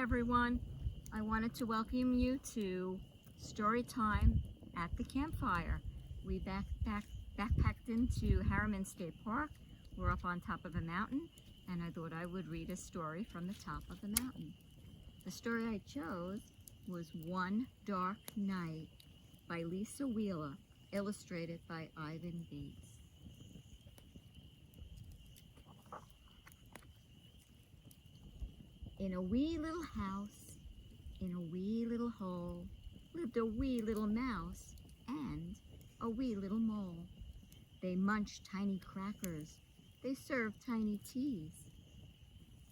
everyone. I wanted to welcome you to story time at the campfire. We backpacked into Harriman State Park. We're up on top of a mountain, and I thought I would read a story from the top of the mountain. The story I chose was One Dark Night by Lisa Wheeler, illustrated by Ivan Bates. In a wee little house, in a wee little hole, lived a wee little mouse and a wee little mole. They munched tiny crackers, they served tiny teas,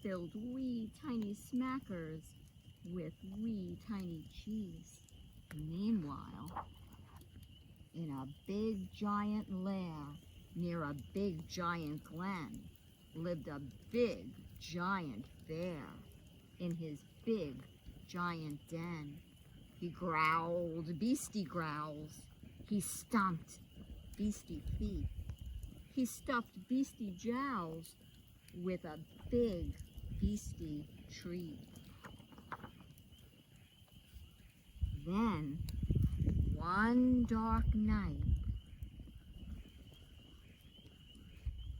filled wee tiny smackers with wee tiny cheese. Meanwhile, in a big giant lair near a big giant glen, lived a big giant bear. In his big giant den, he growled beastie growls. He stomped beastie feet. He stuffed beastie jowls with a big beastie treat. Then, one dark night,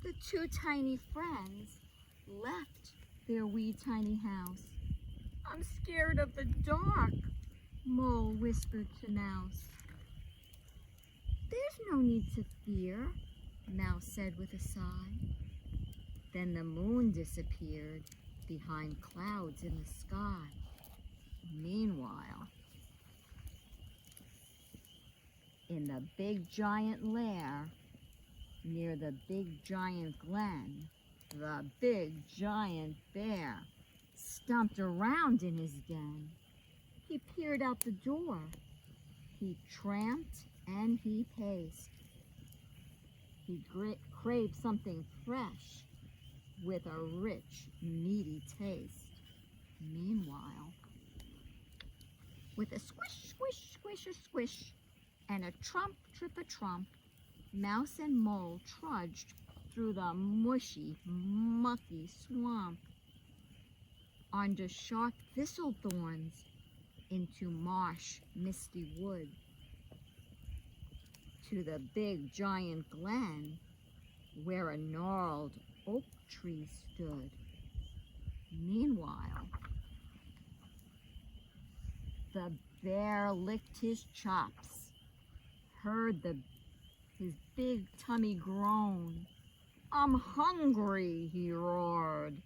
the two tiny friends left their wee tiny house. "I'm scared of the dark," Mole whispered to Mouse. "There's no need to fear," Mouse said with a sigh. Then the moon disappeared behind clouds in the sky. Meanwhile, in the big giant lair near the big giant glen, the big giant bear stomped around in his den. He peered out the door. He tramped and he paced. He craved something fresh with a rich, meaty taste. Meanwhile, with a squish, squish, squish, a squish, and a trump, trip, a trump, Mouse and Mole trudged through the mushy, mucky swamp, under sharp thistle thorns, into marsh, misty wood, to the big giant glen where a gnarled oak tree stood. Meanwhile, the bear licked his chops, heard his big tummy groan. "I'm hungry," he roared,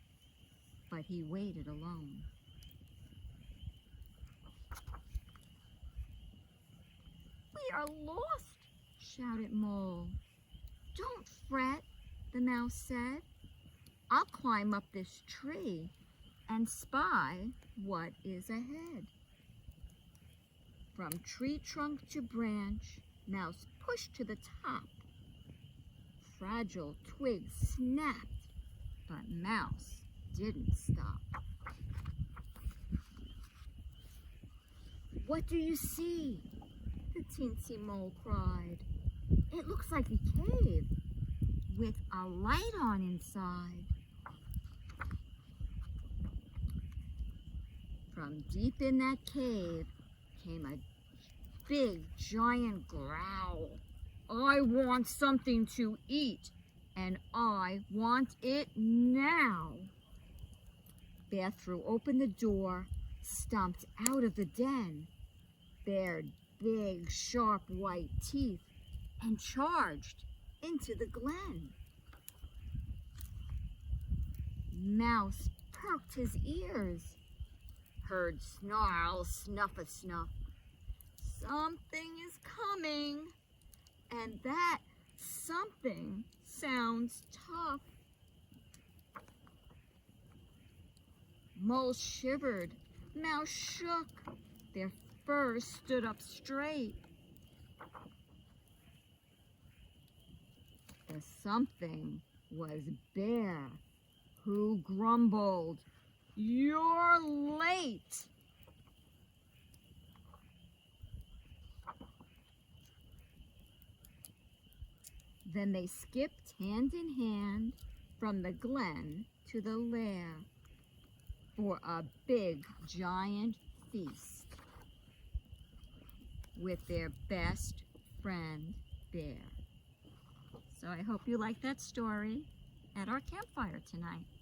but he waited alone. "We are lost," shouted Mole. "Don't fret," the mouse said. "I'll climb up this tree and spy what is ahead." From tree trunk to branch, Mouse pushed to the top. Fragile twigs snapped, but Mouse didn't stop. "What do you see?" the teensy mole cried. "It looks like a cave with a light on inside." From deep in that cave came a big giant growl. "I want something to eat, and I want it now." Bear threw open the door, stomped out of the den, bared big, sharp white teeth, and charged into the glen. Mouse perked his ears, heard snarl, snuff-a-snuff. Something is coming, and that something sounds tough. Mole shivered, Mouse shook, their fur stood up straight. The something was Bear, who grumbled, "You're late." Then they skipped hand in hand from the glen to the lair. for a big giant feast with their best friend bear. So I hope you like that story at our campfire tonight.